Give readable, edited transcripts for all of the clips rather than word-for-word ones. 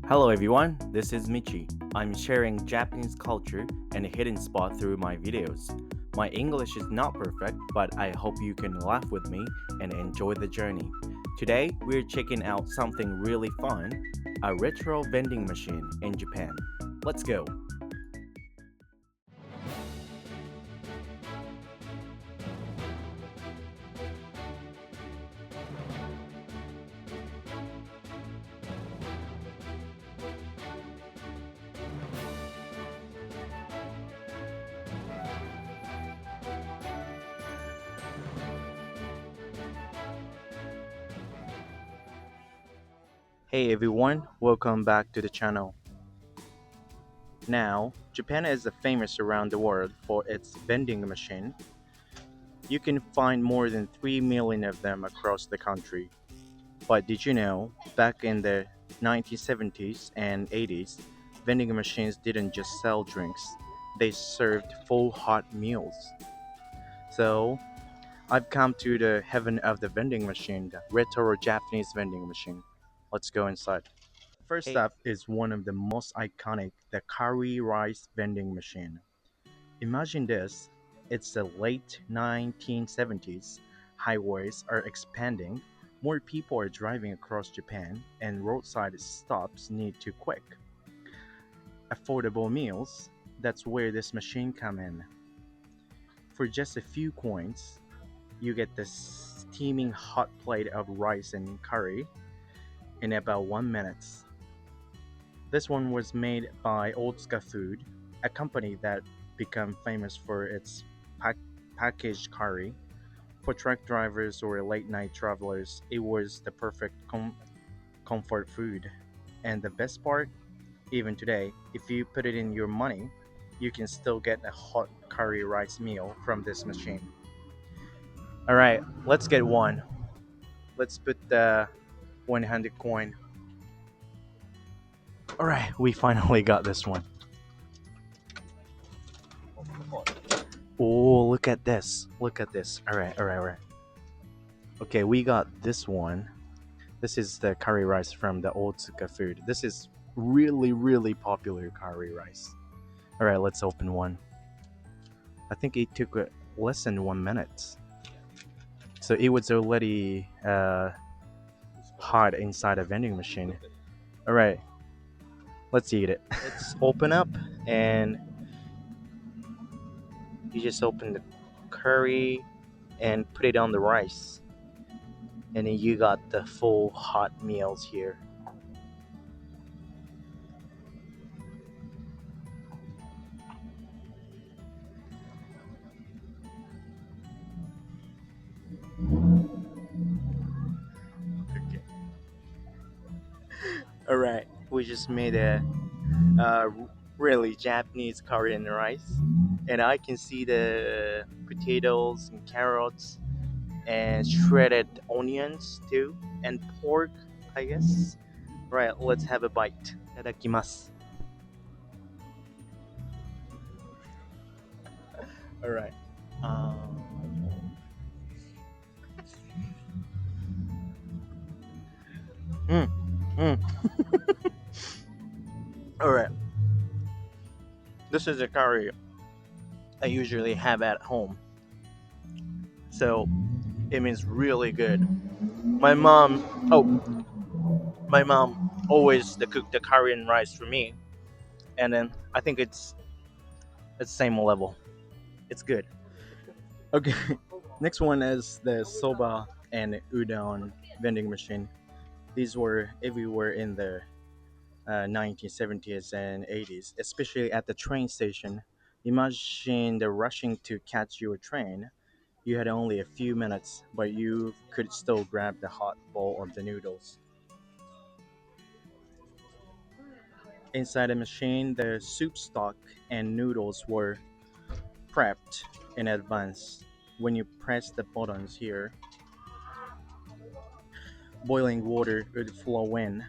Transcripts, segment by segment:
Hello everyone, this is Michi. I'm sharing Japanese culture and a hidden spot through my videos. My English is not perfect, but I hope you can laugh with me and enjoy the journey. Today, we're checking out something really fun, a retro vending machine in Japan. Let's go! Hey everyone, welcome back to the channel. Now, Japan is famous around the world for its vending machine. You can find more than 3 million of them across the country. But did you know, back in the 1970s and 80s, vending machines didn't just sell drinks, they served full hot meals. So, I've come to the heaven of the vending machine, the retro Japanese vending machine. Let's go inside. First up is one of the most iconic, the curry rice vending machine. Imagine this, it's the late 1970s, highways are expanding, more people are driving across Japan, and roadside stops need to quick. Affordable meals, that's where this machine come in. For just a few coins, you get this steaming hot plate of rice and curry in about 1 minute. This one was made by Otsuka Food, a company that became famous for its pack- packaged curry. For truck drivers or late night travelers, it was the perfect comfort food. And the best part, even today, if you put it in your money, you can still get a hot curry rice meal from this machine. All right, let's get one. Let's put the 100 coin. All right, we finally got this one. Oh, look at this. Look at this. All right, all right, all right. Okay, we got this one. This is the curry rice from the Otsuka food. This is really, really popular curry rice. All right, let's open one. I think it took less than 1 minute. So it was already hot inside a vending machine. All right, let's eat it. Let's open up and you just open the curry and put it on the rice. And then you got the full hot meals here. Okay. All right, we just made a uh, really Japanese curry and rice, and I can see the potatoes and carrots and shredded onions too, and pork, I guess. Right, let's have a bite. Itadakimasu. All right. Um, mm, mm. All right. This is a curry I usually have at home, so it means really good. My mom, oh, my mom always cook the curry and rice for me, and then I think it's same level. It's good. Okay, next one is the soba and udon vending machine. These were everywhere in the 1970s and 80s, especially at the train station. Imagine the rushing to catch your train. You had only a few minutes, but you could still grab the hot bowl of the noodles. Inside the machine, the soup stock and noodles were prepped in advance. When you press the buttons here, boiling water would flow in,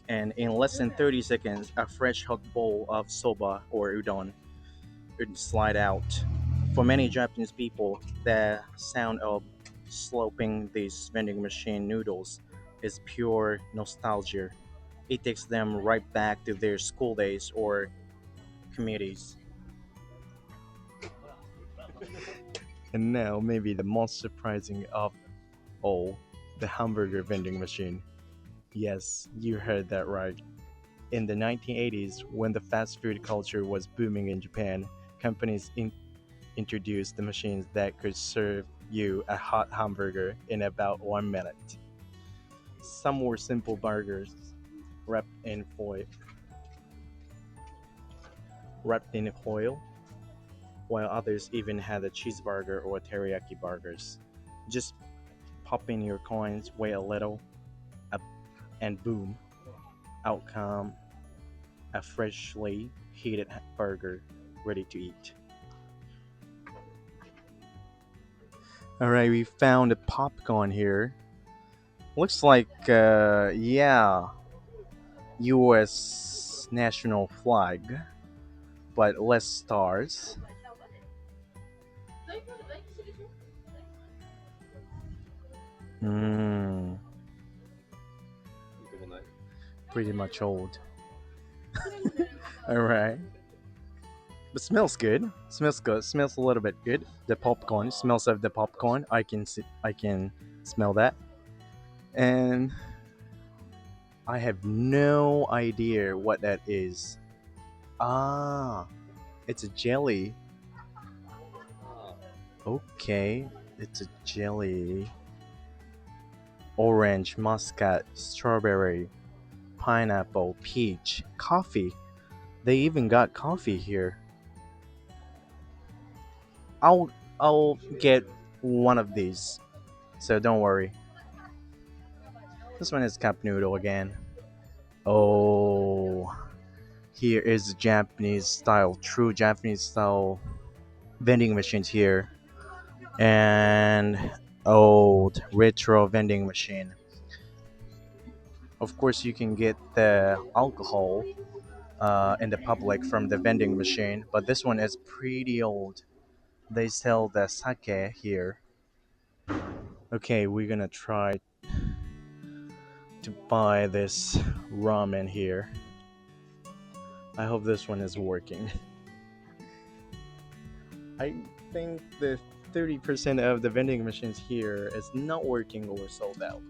and in less than 30 seconds, a fresh hot bowl of soba or udon would slide out. For many Japanese people, the sound of sloping these vending machine noodles is pure nostalgia. It takes them right back to their school days or communities. And now, maybe the most surprising of all, the hamburger vending machine. Yes, you heard that right. In the 1980s, when the fast food culture was booming in Japan, companies introduced the machines that could serve you a hot hamburger in about 1 minute. Some were simple burgers wrapped in foil, wrapped in foil, while others even had a cheeseburger or teriyaki burgers. Just pop in your coins, wait a little, up, and boom, out come a freshly heated burger ready to eat. Alright, we found a popcorn here. Looks like, yeah, US national flag, but less stars. Mmm, pretty much old. Alright. But smells good. Smells good. Smells a little bit good. The popcorn smells of the popcorn. I can smell that. And I have no idea what that is. Ah, it's a jelly. Okay, it's a jelly. Orange, muscat, strawberry, pineapple, peach, coffee. They even got coffee here. I'll get one of these. So don't worry. This one is cup noodle again. Oh, here is Japanese style, true Japanese style vending machines here, and old retro vending machine. Of course, you can get the alcohol in the public from the vending machine, but this one is pretty old. They sell the sake here. Okay, we're gonna try to buy this ramen here. I hope this one is working. I think the 30% of the vending machines here is not working or sold out.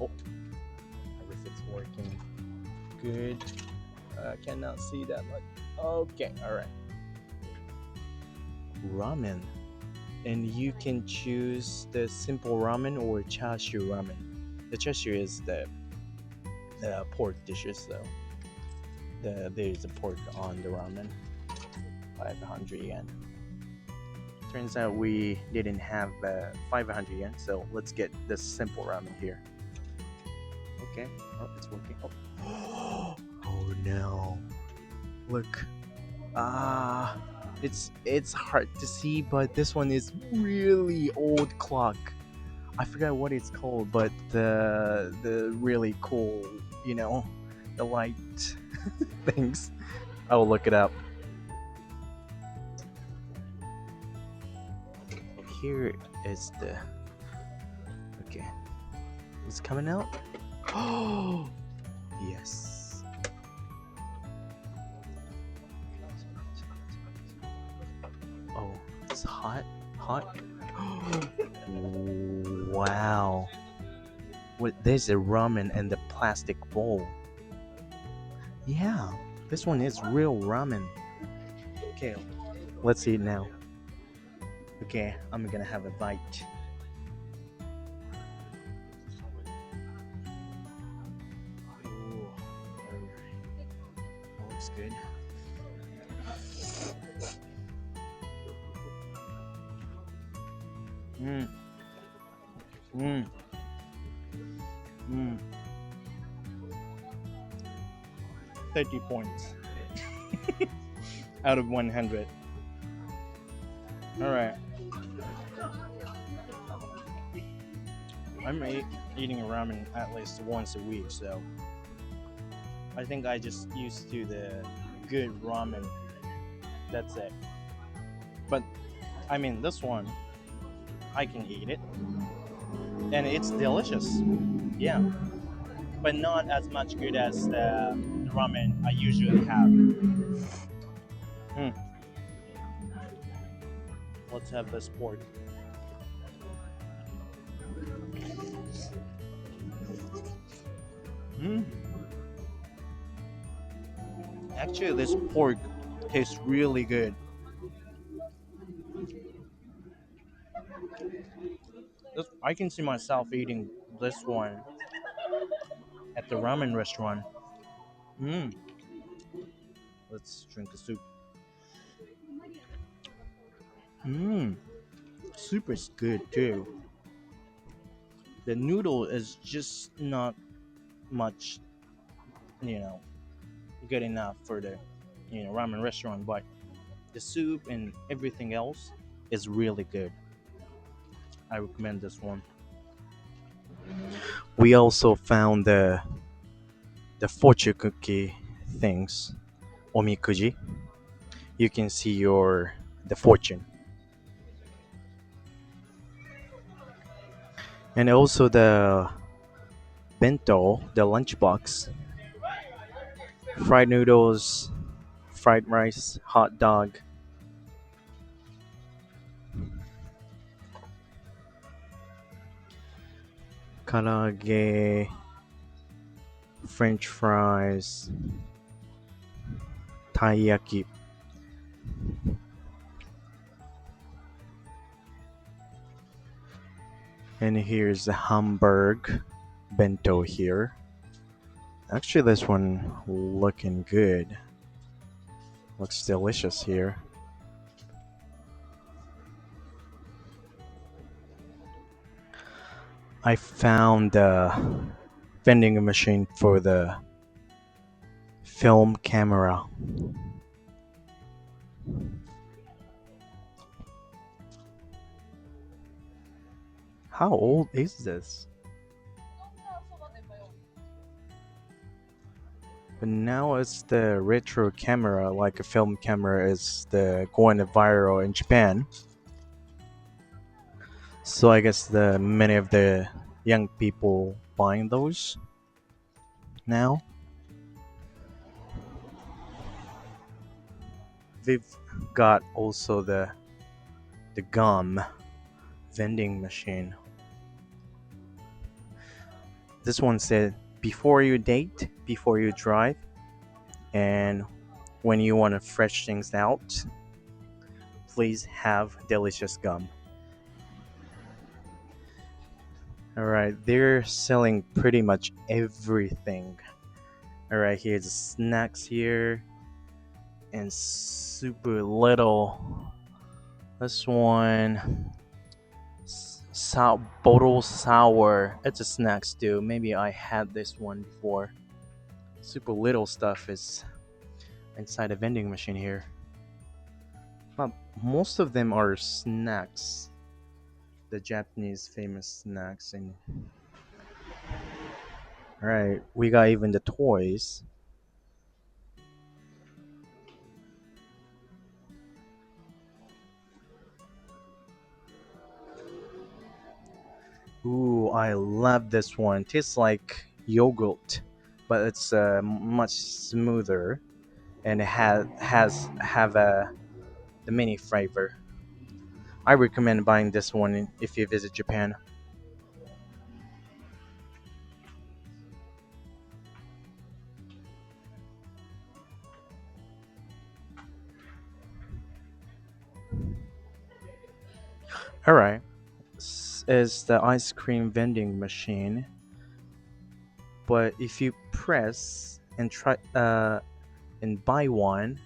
Oh, I guess it's working good. I cannot see that much. Okay, alright. Ramen. And you can choose the simple ramen or chashu ramen. The chashu is the pork dishes though. There's a pork on the ramen. 500 yen. Turns out we didn't have 500 yen, so let's get the simple ramen here. Okay. Oh, it's working. Oh, oh no. Look. Ah, it's hard to see, but this one is really old clock. I forgot what it's called, but the really cool, you know, the light things. I will look it up. Here is the. Okay, it's coming out. Oh, yes. Oh, it's hot, hot. Wow. What? There's a ramen in the plastic bowl. Yeah, this one is real ramen. Okay, let's eat now. Okay, I'm gonna have a bite. Ooh, looks good. Mmm. Mmm. Mmm. 30 points out of 100. Alright. Eating ramen at least once a week, so I think I just used to the good ramen. That's it. But I mean, this one, I can eat it, and it's delicious. Yeah. but not as much good as the ramen I usually have. Mm, let's have this pork. Mm. Actually, this pork tastes really good. I can see myself eating this one at the ramen restaurant. Mm. Let's drink the soup. Mm. Soup is good too. The noodle is just not much, you know, good enough for the, ramen restaurant, but the soup and everything else is really good. I recommend this one. We also found the fortune cookie things, omikuji. You can see your the fortune, and also the bento, the lunchbox, fried noodles, fried rice, hot dog, karaage, French fries, taiyaki, and here's the Hamburg bento here. Actually, this one looking good. Looks delicious here. I found a vending machine for the film camera. How old is this? But now it's the retro camera, like a film camera, is the going viral in Japan. So I guess the many of the young people buying those now. We've got also the gum vending machine. This one said before you date, before you drive, and when you want to fresh things out, please have delicious gum. All right, they're selling pretty much everything. All right, here's the snacks here and super little. This one, bottle sour. It's a snack too. Maybe I had this one before. Super little stuff is inside a vending machine here. But most of them are snacks. The Japanese famous snacks and all right, we got even the toys. Ooh, I love this one. Tastes like yogurt, but it's much smoother and it has have the mini flavor. I recommend buying this one if you visit Japan. All right, this is the ice cream vending machine, but if you press and try and buy one,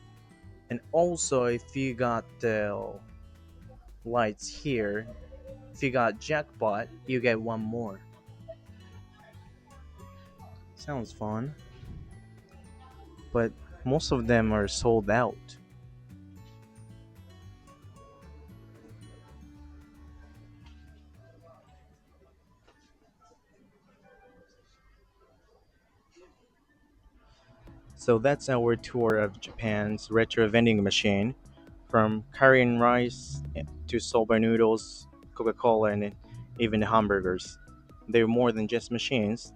and also if you got the lights here, if you got jackpot, you get one more. Sounds fun, but most of them are sold out. So that's our tour of Japan's retro vending machine, from curry and rice to soba noodles, Coca-Cola, and even the hamburgers. They're more than just machines.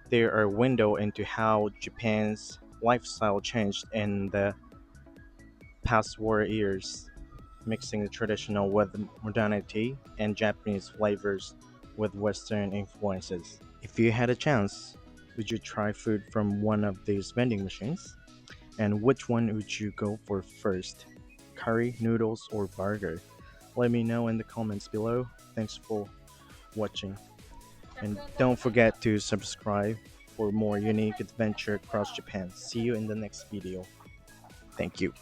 They are a window into how Japan's lifestyle changed in the past war years, mixing the traditional with modernity and Japanese flavors with Western influences. If you had a chance, would you try food from one of these vending machines? And which one would you go for first? Curry, noodles, or burger? Let me know in the comments below. Thanks for watching. And don't forget to subscribe for more unique adventure across Japan. See you in the next video. Thank you.